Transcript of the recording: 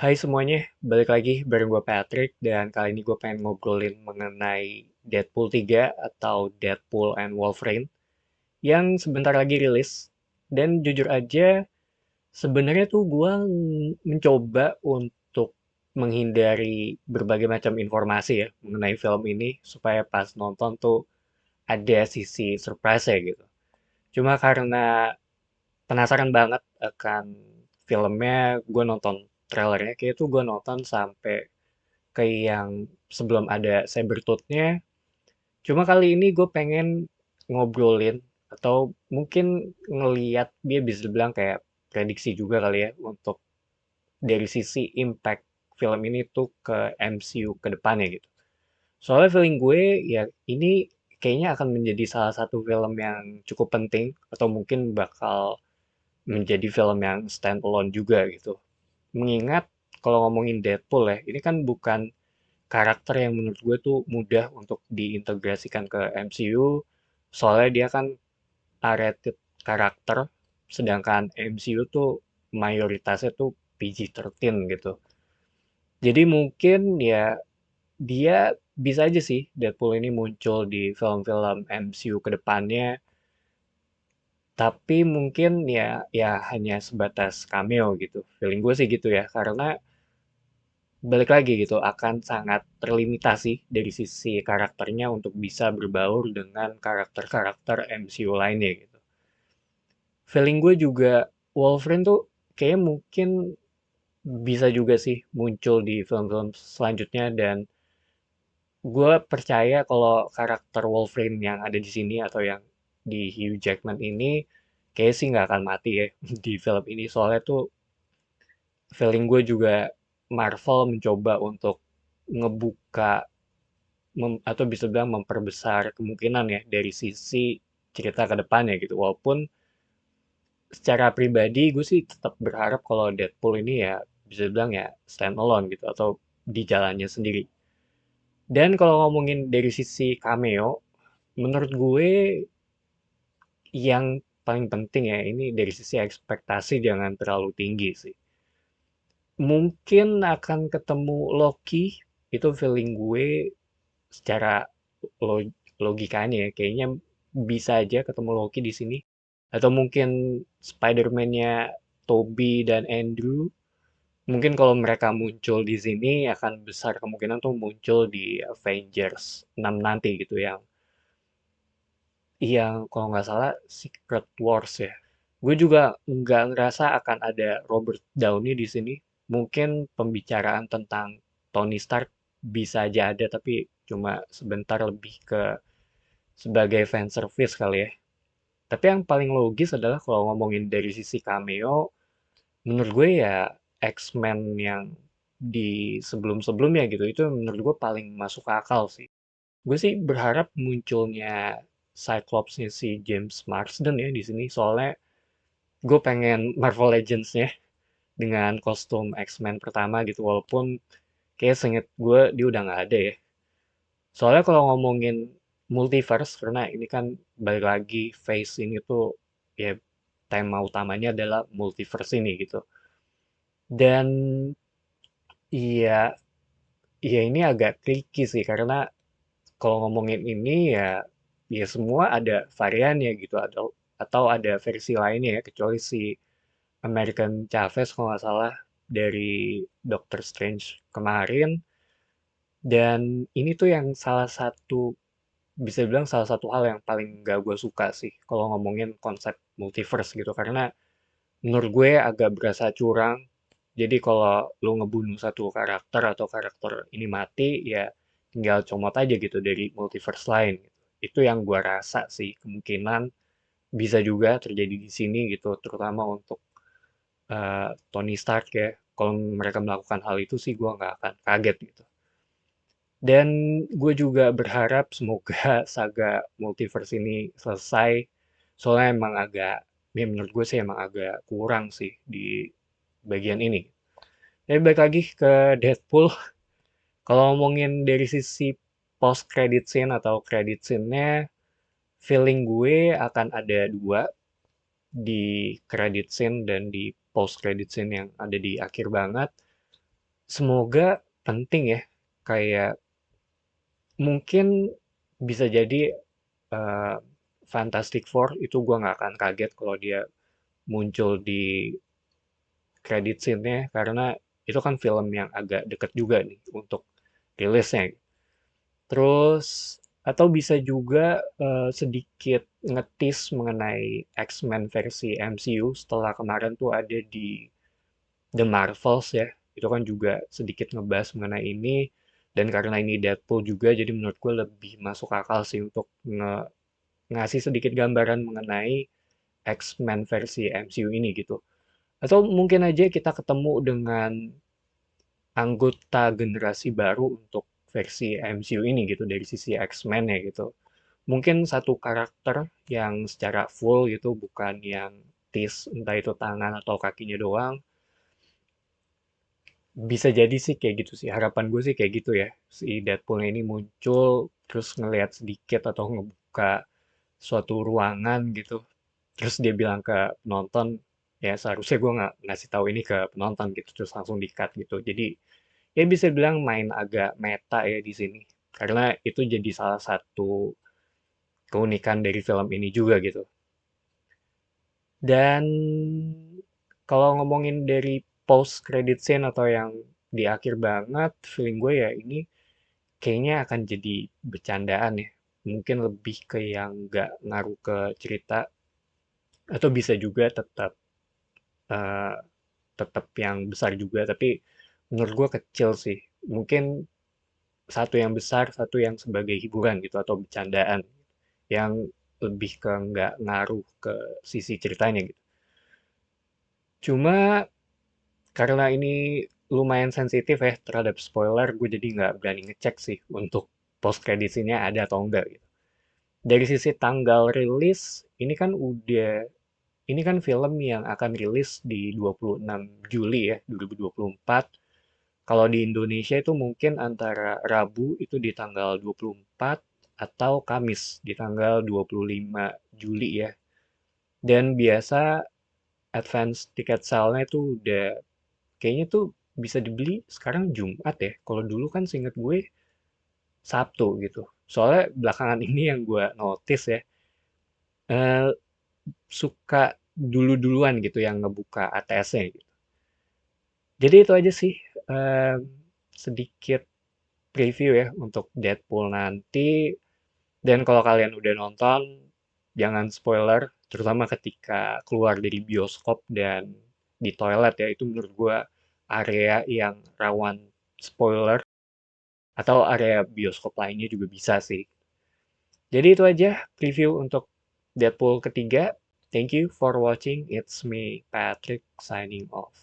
Hai semuanya, balik lagi bareng gue Patrick dan kali ini gue pengen ngobrolin mengenai Deadpool 3 atau Deadpool and Wolverine yang sebentar lagi rilis. Dan jujur aja, sebenarnya tuh gue mencoba untuk menghindari berbagai macam informasi ya mengenai film ini supaya pas nonton tuh ada sisi surprise ya gitu. Cuma karena penasaran banget akan filmnya, gue nonton trailernya, kayak itu gue nonton sampai ke yang sebelum ada Sabertooth-nya. Cuma kali ini gue pengen ngobrolin atau mungkin ngeliat dia bisa dibilang kayak prediksi juga kali ya untuk dari sisi impact film ini tuh ke MCU ke depannya gitu. Soalnya feeling gue ya ini kayaknya akan menjadi salah satu film yang cukup penting atau mungkin bakal menjadi film yang standalone juga gitu. Mengingat kalau ngomongin Deadpool ya, ini kan bukan karakter yang menurut gue tuh mudah untuk diintegrasikan ke MCU, soalnya dia kan R-rated karakter, sedangkan MCU tuh mayoritasnya tuh PG-13 gitu. Jadi mungkin ya dia bisa aja sih Deadpool ini muncul di film-film MCU ke depannya, tapi mungkin ya hanya sebatas cameo gitu. Feeling gue sih gitu ya, karena balik lagi gitu akan sangat terlimitasi dari sisi karakternya untuk bisa berbaur dengan karakter-karakter MCU lainnya gitu. Feeling gue juga Wolverine tuh kayak mungkin bisa juga sih muncul di film-film selanjutnya dan gue percaya kalau karakter Wolverine yang ada di sini atau yang di Hugh Jackman ini kayak sih nggak akan mati ya di film ini soalnya tuh feeling gue juga Marvel mencoba untuk ngebuka atau bisa bilang memperbesar kemungkinan ya dari sisi cerita ke depannya gitu. Walaupun secara pribadi gue sih tetap berharap kalau Deadpool ini ya bisa bilang ya stand alone gitu atau di jalannya sendiri. Dan kalau ngomongin dari sisi cameo, menurut gue yang paling penting ya ini dari sisi ekspektasi jangan terlalu tinggi sih. Mungkin akan ketemu Loki, itu feeling gue secara logikanya ya kayaknya bisa aja ketemu Loki di sini atau mungkin Spider-Man-nya Tobey dan Andrew mungkin kalau mereka muncul di sini akan besar kemungkinan tuh muncul di Avengers 6 nanti gitu yang kalau nggak salah Secret Wars ya. Gue juga nggak ngerasa akan ada Robert Downey di sini. Mungkin pembicaraan tentang Tony Stark bisa aja ada, tapi cuma sebentar lebih ke sebagai fan service kali ya. Tapi yang paling logis adalah kalau ngomongin dari sisi cameo, menurut gue ya X-Men yang di sebelum-sebelumnya gitu, itu menurut gue paling masuk akal sih. Gue sih berharap munculnya Cyclops-nya si James Marsden ya di sini, soalnya gue pengen Marvel Legends-nya dengan kostum X-Men pertama gitu, walaupun kayak seinget gue dia udah nggak ada ya. Soalnya kalau ngomongin multiverse, karena ini kan balik lagi phase ini tuh ya tema utamanya adalah multiverse ini gitu. Dan iya, iya ini agak tricky sih karena kalau ngomongin ini ya semua ada variannya gitu atau ada versi lainnya ya kecuali si American Chavez kalau nggak salah dari Doctor Strange kemarin dan ini tuh yang salah satu bisa bilang salah satu hal yang paling gak gue suka sih kalau ngomongin konsep multiverse gitu karena menurut gue agak berasa curang jadi kalau lu ngebunuh satu karakter atau karakter ini mati ya tinggal comot aja gitu dari multiverse lain gitu. Itu yang gue rasa sih kemungkinan bisa juga terjadi di sini gitu terutama untuk Tony Stark ya kalau mereka melakukan hal itu sih gue nggak akan kaget gitu. Dan gue juga berharap semoga saga multiverse ini selesai. Soalnya emang agak, ya menurut gue sih emang agak kurang sih di bagian ini. Tapi balik lagi ke Deadpool. Kalau ngomongin dari sisi post credit scene atau credit scene-nya, feeling gue akan ada dua di credit scene dan di post credit scene yang ada di akhir banget. Semoga penting ya, kayak mungkin bisa jadi eh, Fantastic Four itu gua nggak akan kaget kalau dia muncul di credit scene-nya karena itu kan film yang agak deket juga nih untuk rilisnya. Terus atau bisa juga sedikit ngetis mengenai X-Men versi MCU setelah kemarin tuh ada di The Marvels ya. Itu kan juga sedikit ngebahas mengenai ini dan karena ini Deadpool juga jadi menurut gue lebih masuk akal sih untuk ngasih sedikit gambaran mengenai X-Men versi MCU ini gitu. Atau mungkin aja kita ketemu dengan anggota generasi baru untuk versi MCU ini gitu dari sisi X-Men ya gitu. Mungkin satu karakter yang secara full gitu bukan yang tis entah itu tangan atau kakinya doang. Bisa jadi sih kayak gitu sih. Harapan gue sih kayak gitu ya. Si Deadpool ini muncul terus ngelihat sedikit atau ngebuka suatu ruangan gitu. Terus dia bilang ke penonton, ya seharusnya gue nggak ngasih tahu ini ke penonton gitu, terus langsung di-cut gitu. Jadi ya bisa bilang main agak meta ya di sini. Karena itu jadi salah satu keunikan dari film ini juga gitu. Dan kalau ngomongin dari post credit scene atau yang di akhir banget, feeling gue ya ini kayaknya akan jadi bercandaan ya. Mungkin lebih ke yang nggak ngaruh ke cerita, atau bisa juga tetap eh, tetap yang besar juga, tapi menurut gue kecil sih. Mungkin satu yang besar, satu yang sebagai hiburan gitu, atau bercandaan, yang lebih ke nggak ngaruh ke sisi ceritanya gitu. Cuma karena ini lumayan sensitif ya terhadap spoiler, gue jadi nggak berani ngecek sih untuk post credit scene-nya ada atau enggak gitu. Dari sisi tanggal rilis, ini kan film yang akan rilis di 26 Juli ya, 2024. Kalau di Indonesia itu mungkin antara Rabu itu di tanggal 24 atau Kamis di tanggal 25 Juli ya. Dan biasa advance tiket sale-nya itu udah kayaknya tuh bisa dibeli sekarang Jumat ya. Kalau dulu kan seinget gue Sabtu gitu. Soalnya belakangan ini yang gue notice ya, eh, suka dulu-duluan gitu yang ngebuka ATS-nya gitu. Jadi itu aja sih em, sedikit preview ya untuk Deadpool nanti. Dan kalau kalian udah nonton, jangan spoiler, terutama ketika keluar dari bioskop dan di toilet ya. Itu menurut gue area yang rawan spoiler, atau area bioskop lainnya juga bisa sih. Jadi itu aja preview untuk Deadpool ketiga. Thank you for watching. It's me, Patrick, signing off.